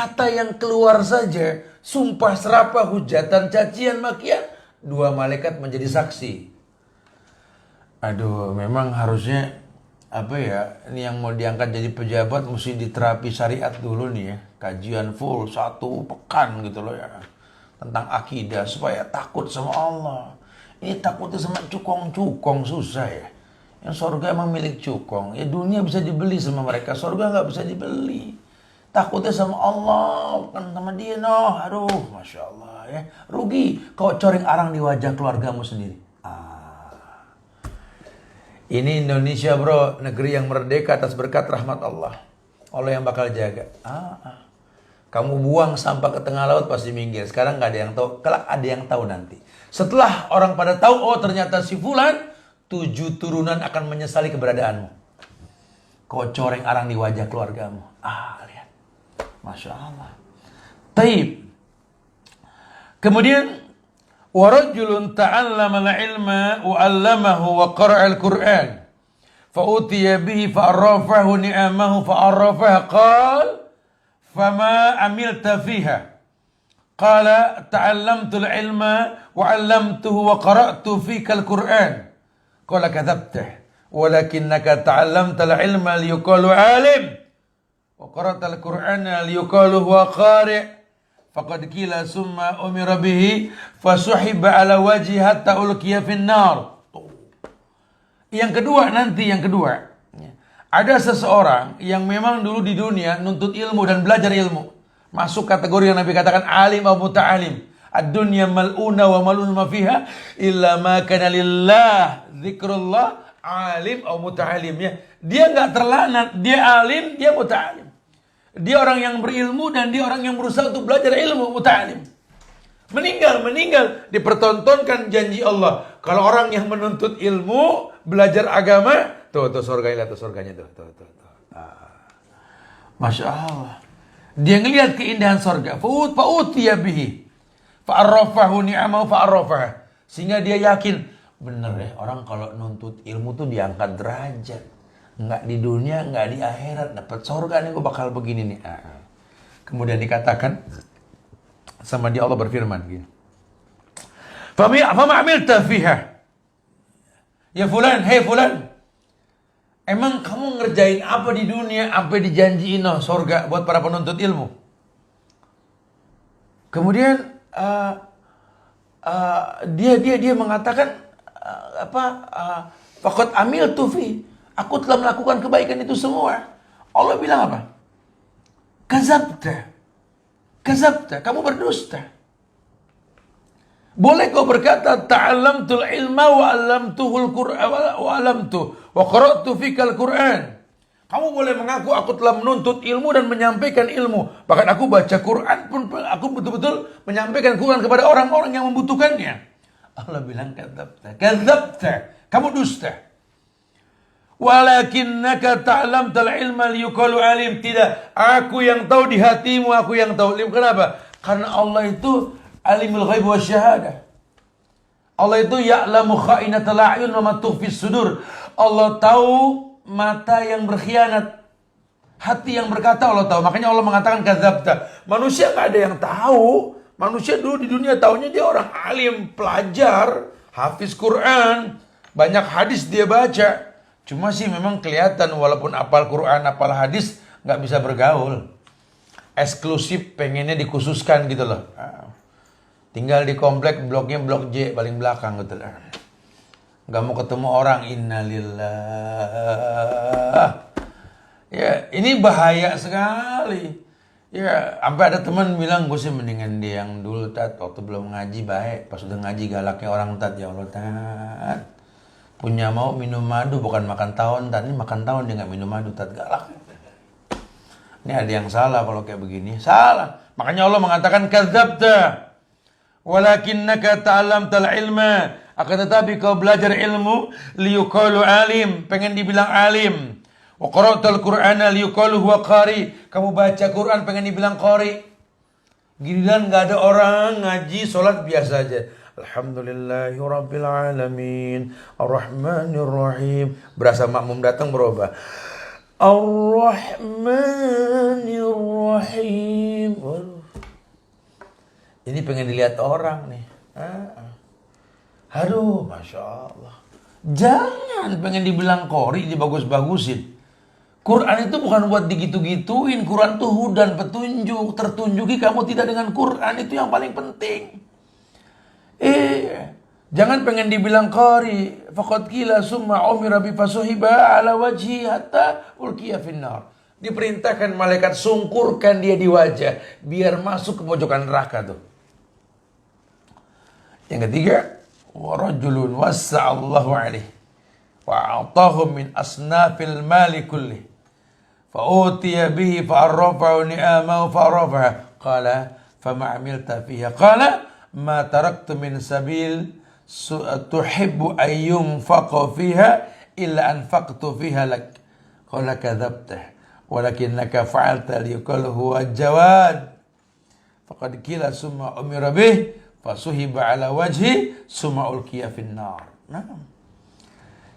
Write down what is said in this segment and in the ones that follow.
kata yang keluar saja, sumpah serapah, hujatan, cacian, makian, 2 malaikat menjadi saksi. Aduh, memang harusnya apa ya, ini yang mau diangkat jadi pejabat mesti diterapi syariat dulu nih ya. Kajian full 1 pekan gitu loh ya, tentang akidah supaya takut sama Allah. Ini takutnya sama cukong-cukong susah ya. Yang surga emang milik cukong. Ya dunia bisa dibeli sama mereka, surga nggak bisa dibeli. Takutnya sama Allah, bukan sama dia noh. Aduh, Masya Allah ya. Rugi kau coreng arang di wajah keluargamu sendiri. Ini Indonesia bro, negeri yang merdeka atas berkat rahmat Allah. Allah yang bakal jaga. Kamu buang sampah ke tengah laut pasti minggir. Sekarang nggak ada yang tahu, kelak ada yang tahu nanti. Setelah orang pada tahu, oh ternyata si fulan, 7 turunan akan menyesali keberadaanmu. Kau coreng arang di wajah keluargamu. Lihat. Masya Allah. Taib. Kemudian ورجل تعلم العلم وعلمه وقرأ القرآن فأوتي به فعرفه نعمه فعرفها قال فما عملت فيها قال تعلمت العلم وعلمته وقرأت فيك القرآن قال كذبته ولكنك تعلمت العلم ليقال عالم وقرأت القرآن ليقال هو قارئ faqad qila summa umira bihi fasuhiba ala wajhi hatta ulqiya finnar. Yang kedua, ada seseorang yang memang dulu di dunia nuntut ilmu dan belajar ilmu, masuk kategori yang Nabi katakan alim atau muta'alim. Ad-dunya mal'una wa mal'un ma fiha illa ma kana lillah zikrullah alim atau muta'alim ya. Dia enggak terlanat, dia alim, dia muta'alim. Dia orang yang berilmu dan dia orang yang berusaha untuk belajar ilmu, muta'alim. Meninggal dipertontonkan janji Allah. Kalau orang yang menuntut ilmu, belajar agama, tuh surganya, tuh. Masya Allah. Dia ngelihat keindahan surga. Fa'utiya bihi fa'arrafahu ni'amahu fa'arrafah. Sehingga dia yakin, bener ya, orang kalau nuntut ilmu tuh diangkat derajat. Nggak di dunia, nggak di akhirat, dapat surga nih, gue bakal begini nih. Kemudian dikatakan sama dia, Allah berfirman gini, Fama amilta fiha ya fulan, hei fulan, emang kamu ngerjain apa di dunia sampai dijanjiin surga buat para penuntut ilmu? Kemudian dia mengatakan faqad amiltu fi, aku telah melakukan kebaikan itu semua. Allah bilang apa? Kazabta, kamu berdusta. Boleh kau berkata ta'allamtul ilma wa 'allamtuhul Qur'an wa 'allamtu wa qara'tu fikal Qur'an. Kamu boleh mengaku aku telah menuntut ilmu dan menyampaikan ilmu. Bahkan aku baca Quran pun aku betul-betul menyampaikan Quran kepada orang-orang yang membutuhkannya. Allah bilang kazabta, kamu dusta. Walakinnaka ta'lamtal ilma liyuqalu alim. Tidak, aku yang tahu di hatimu, aku yang tahu. Kenapa? Karena Allah itu alimul ghaib wa syahadah. Allah itu ya'lamu kha'inatal a'yun wa ma tukhfis sudur. Allah tahu mata yang berkhianat, hati yang berkata Allah tahu. Makanya Allah mengatakan kadzabta. Manusia nggak ada yang tahu. Manusia dulu di dunia taunya dia orang alim, pelajar, hafiz Quran, banyak hadis dia baca. Cuma sih memang kelihatan walaupun apal Quran, apal hadis, nggak bisa bergaul. Eksklusif, pengennya dikhususkan gitu loh. Tinggal di komplek, bloknya blok J, paling belakang gitu loh. Nggak mau ketemu orang, innalillah. Ya, ini bahaya sekali. Ya, sampai ada teman bilang, gue sih mendingan dia yang dulu tat, waktu belum ngaji baik, pas udah ngaji galaknya orang tat, ya Allah tat. Punya mau minum madu bukan makan tawon, tat. Ini makan tawon dia nggak minum madu, tat, galak. Ini ada yang salah kalau kayak begini, salah. Makanya Allah mengatakan kadzabta. Walakinnaka ta'lamtal ilma, akan tetapi kau belajar ilmu liyuqalu alim, pengen dibilang alim. Wa qara'tal Qur'ana liyuqalu huwa qari, kamu baca Quran pengen dibilang qari. Giliran enggak ada orang ngaji salat biasa aja. Alhamdulillahirabbil alamin, arrahmanir rahim. Berasa makmum datang berubah. Ar-Rahmanir Rahim. Ini pengen dilihat orang nih. Aduh, Masya Allah. Jangan pengen dibilang qori, dibagus-bagusin. Quran itu bukan buat digitu-gituin. Quran itu hudan, petunjuk. Tertunjuki kamu tidak dengan Quran, itu yang paling penting. Jangan pengen dibilang qari. Faqad qila summa umira bi fasuhiba ala wajhi hatta ulqiya finnar. Diperintahkan malaikat sungkurkan dia di wajah biar masuk ke pojokan neraka tuh. Yang ketiga, wa rajulun wassa'allahu alaihi wa a'tahu min asnafil mali kulli fa utiya bihi fa arrafahu ni'amahu fa arrafaha qala fama amilta fiha qala ma taraktu min sabil tuhibbu ayyum faqa fiha illa anfaqtu fiha lak qala kadzabta walakinnaka fa'alta liyaqal huwa jawad faqad qila summa umira bih fasuhiba ala wajhi summa ulqiya finnar.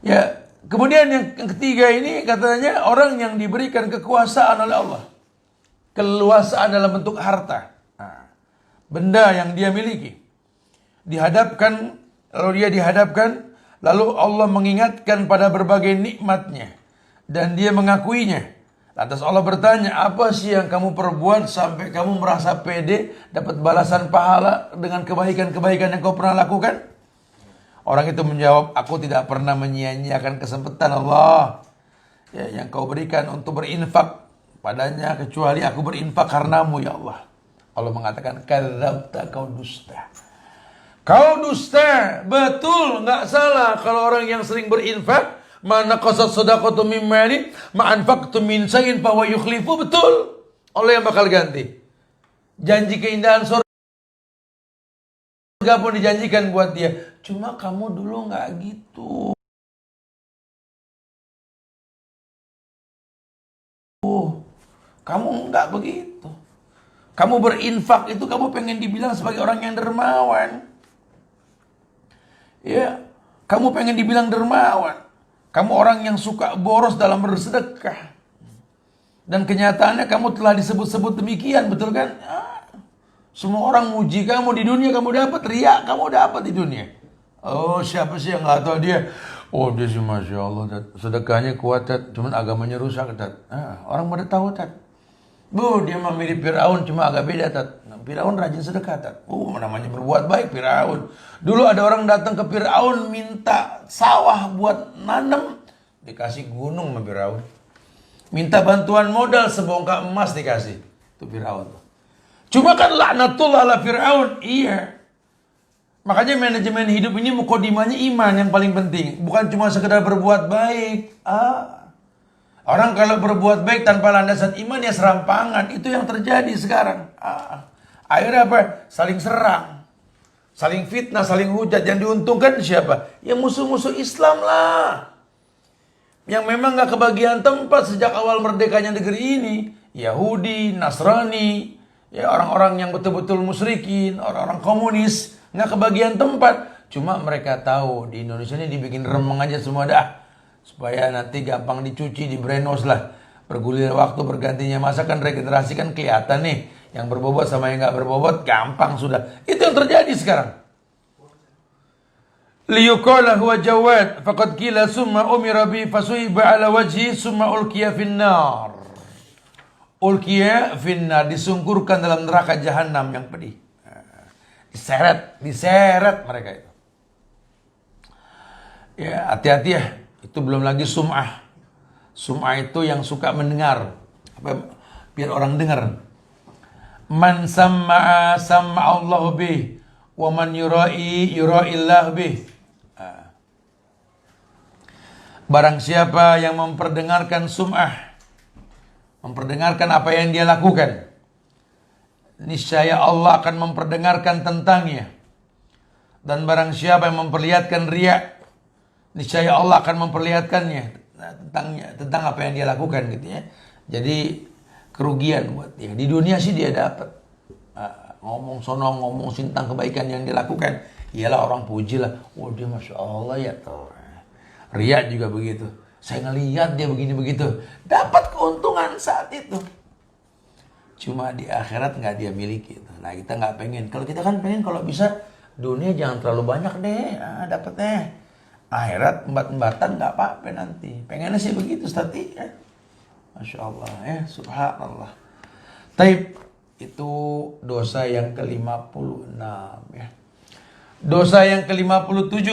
Ya, kemudian yang ketiga ini katanya orang yang diberikan kekuasaan oleh Allah. Keluasaan dalam bentuk harta. Benda yang dia miliki. Lalu Allah mengingatkan pada berbagai nikmatnya. Dan dia mengakuinya. Lantas Allah bertanya, apa sih yang kamu perbuat sampai kamu merasa pede dapat balasan pahala dengan kebaikan-kebaikan yang kau pernah lakukan? Orang itu menjawab, aku tidak pernah menyia-nyiakan kesempatan Allah yang kau berikan untuk berinfak padanya kecuali aku berinfak karenamu ya Allah. Allah mengatakan, kadzabta, kau dusta. Kau dusta, betul, nggak salah kalau orang yang sering berinfak. Mana qasad sadaqatu min mali ma anfaqtu min shay'in fa huwa yukhlifu, betul. Allah yang bakal ganti. Janji keindahan surga pun dijanjikan buat dia. Cuma kamu dulu enggak gitu. Kamu enggak begitu. Kamu berinfak itu kamu pengen dibilang sebagai orang yang dermawan. Ya, kamu pengen dibilang dermawan. Kamu orang yang suka boros dalam bersedekah. Dan kenyataannya kamu telah disebut-sebut demikian, betul kan? Semua orang muji kamu di dunia, kamu dapat riak, kamu dapat di dunia. Oh, siapa sih yang nggak tahu dia? Oh, dia sih Masya Allah, sedekahnya kuat, cuman agamanya rusak, orang pada tahu, dia mah mirip Firaun, cuma agak beda, Firaun rajin sedekah, namanya berbuat baik Firaun. Dulu ada orang datang ke Firaun minta sawah buat nanam, dikasih gunung sama Firaun. Minta bantuan modal sebongkah emas dikasih, itu Firaun. Cuma kan laknatullah ala Firaun, iya. Makanya manajemen hidup ini mukadimahnya iman yang paling penting, bukan cuma sekedar berbuat baik. Orang kalau berbuat baik tanpa landasan iman ya serampangan. Itu yang terjadi sekarang. Akhirnya apa? Saling serang, saling fitnah, saling hujat. Yang diuntungkan siapa? Ya musuh-musuh Islam lah, yang memang gak kebagian tempat sejak awal merdekanya negeri ini. Yahudi, Nasrani, ya orang-orang yang betul-betul musyrikin, orang-orang komunis, gak kebagian tempat. Cuma mereka tahu di Indonesia ini dibikin remeng aja semua dah, supaya nanti gampang dicuci, di-brainwash lah. Bergulir waktu bergantinya masa kan regenerasi kan kelihatan nih. Yang berbobot sama yang gak berbobot gampang sudah. Itu yang terjadi sekarang. Liyuqala huwa jawad faqad qila summa umira bi fasuiba ala wajhi summa ulqiya finnar. Ulqiya finnar, disungkurkan dalam neraka jahanam yang pedih. Diseret mereka itu. Ya, hati-hati ya. Itu belum lagi sum'ah. Sum'ah itu yang suka mendengar. Biar orang dengar. Man samma'a samma'allahu bih. Wa man yura'illahu bih. Barang siapa yang memperdengarkan sum'ah, memperdengarkan apa yang dia lakukan, niscaya Allah akan memperdengarkan tentangnya. Dan barang siapa yang memperlihatkan riya, niscaya Allah akan memperlihatkannya tentang apa yang dia lakukan gitu ya. Jadi kerugian buat dia. Di dunia sih dia dapat ngomong sono, ngomong tentang kebaikan yang dia lakukan. Iyalah orang puji lah. Oh dia Masya Allah ya tuh. Riya juga begitu. Saya ngelihat dia begini begitu. Dapat keuntungan saat itu. cuma di akhirat nggak dia miliki. Nah kita nggak pengen. Kalau kita kan pengen kalau bisa dunia jangan terlalu banyak deh, dapetnya. Akhirat embat-embatan nggak apa-apa nanti. Pengennya sih begitu Ustaz ya. Masya Allah ya, subhanallah. Taib, itu dosa yang ke-56 ya. Dosa yang ke-57,